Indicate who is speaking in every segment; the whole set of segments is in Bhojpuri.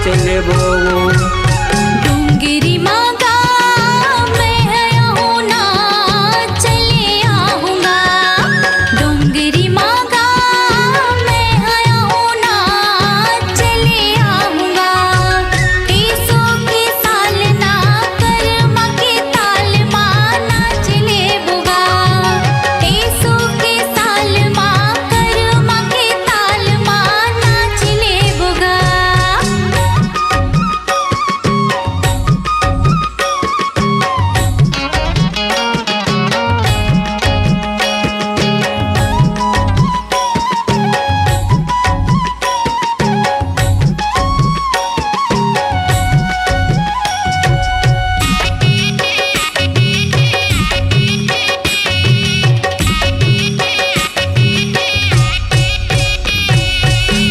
Speaker 1: नाच लेबो।
Speaker 2: डोंगरी मांगा मैं आऊँ ना चले आऊँगा। डोंगरी मांगा मैं आऊँ ना चले आऊँगा। टीसो के साल ना कर्मा के ताल माँ नाच लेबुगा। टीसो के साल माँ कर्मा के ताल माँ नाच लेबुगा।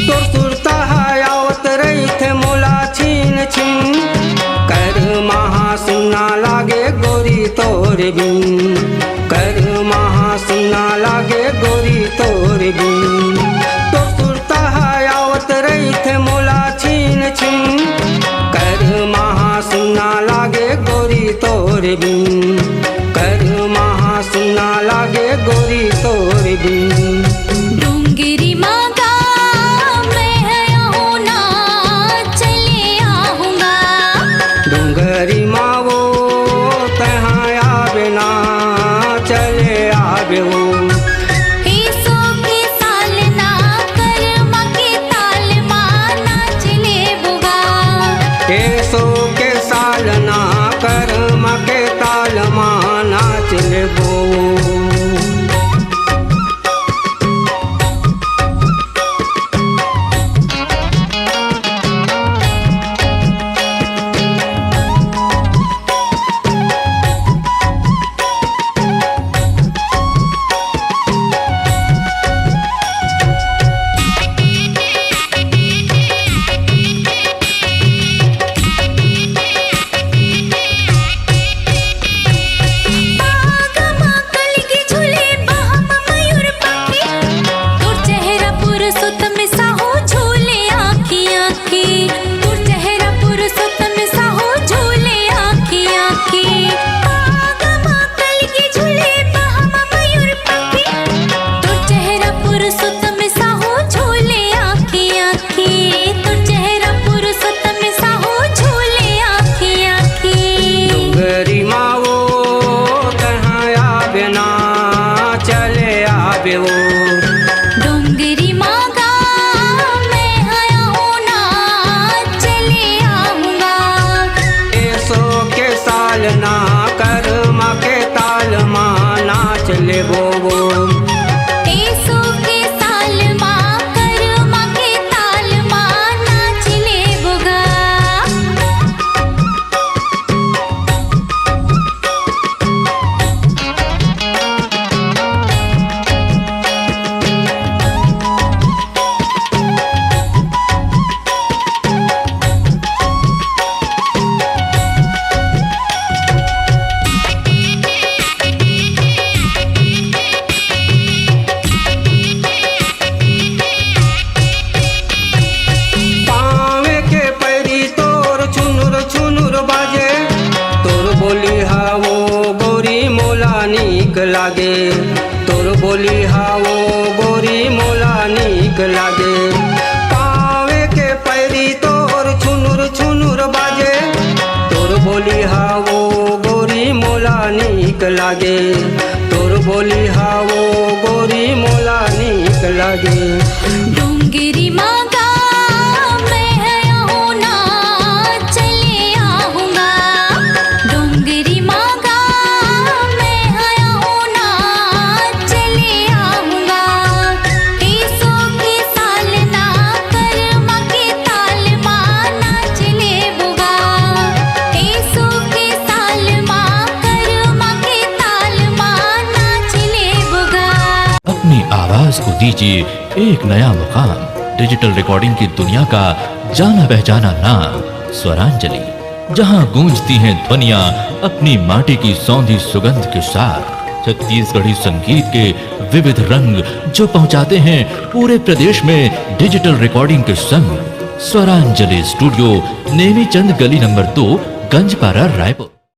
Speaker 1: तोर सुरता है आवत रही थे मोला छीन छीन। कर महा सुना लागे गोरी तोर बिन। कर महा सुना लागे गोरी तोर बिन। तोर सुरता है आवत रही थे मोला छीन छीन। कर महा सुना लागे गोरी तोर बिन। कर महा सुना लागे गोरी तोर बिन।
Speaker 2: डोंगरी मांगा मैं आऊँ ना चले आऊँगा।
Speaker 1: डोंगरी मावो तहाँ आवे ना चले आवे हो।
Speaker 2: टीसो के साल ना कर्मा के ताल माँ नाच लेबुगा।
Speaker 1: केसो के साल ना कर्म के ताल माँ नाच लेबो।
Speaker 2: बागमा कलगी झूले बहम मयूर पंखी। तोर चेहरा पुरुषोत्तम साहो झूले आँखी आँखी। तोर चेहरा पुरुषोत्तम साहो झूले आँखी आँखी। बागमा कलगी झूले बहम मयूर पंखी। तोर चेहरा पुरुषोत्तम साहो झूले आँखी आँखी। तोर चेहरा पुरुषोत्तम साहो झूले आँखी आँखी।
Speaker 1: डोंगरी मावो तहाँ आवे ना चले आवे हो।
Speaker 2: डोंगरी मांगा मैं आऊँ ना चले आऊँगा।
Speaker 1: केसो के साल ना कर्म के ताल माँ नाच लेबो।
Speaker 2: टीसो के साल माँ कर्मा के ताल माँ नाच लेबुगा।
Speaker 1: पावे के पैरी तोर छुनुर छुनुर बाजे। तोर बोली हावो गोरी मोला नीक लागे। तोर बोली हावो गोरी मोला नीक लागे। पावे के पैरी तोर छुनुर छुनुर बाजे। तोर बोली हावो गोरी मोला नीक लागे। तोर बोली हावो गोरी मोला नीक लागे।
Speaker 2: डोंगरी मांगा मैं आऊँ ना चले आऊँगा। डोंगरी मांगा मैं आऊँ ना चले आऊँगा। टीसो के साल ना कर्मा के ताल माँ नाच लेबुगा। टीसो के साल माँ कर्मा के ताल माँ नाच लेबुगा।
Speaker 3: अपनी आवाज को दीजिए एक नया मुकाम। डिजिटल रिकॉर्डिंग की दुनिया का जाना पहचाना नाम स्वरांजलि, जहां गूंजती हैं ध्वनियां अपनी माटी की सौंधी सुगंध के साथ। छत्तीसगढ़ी संगीत के विविध रंग जो पहुंचाते हैं पूरे प्रदेश में डिजिटल रिकॉर्डिंग के संग। स्वरांजलि स्टूडियो, नेमी चंद गली नंबर 2, गंजपारा, रायपुर।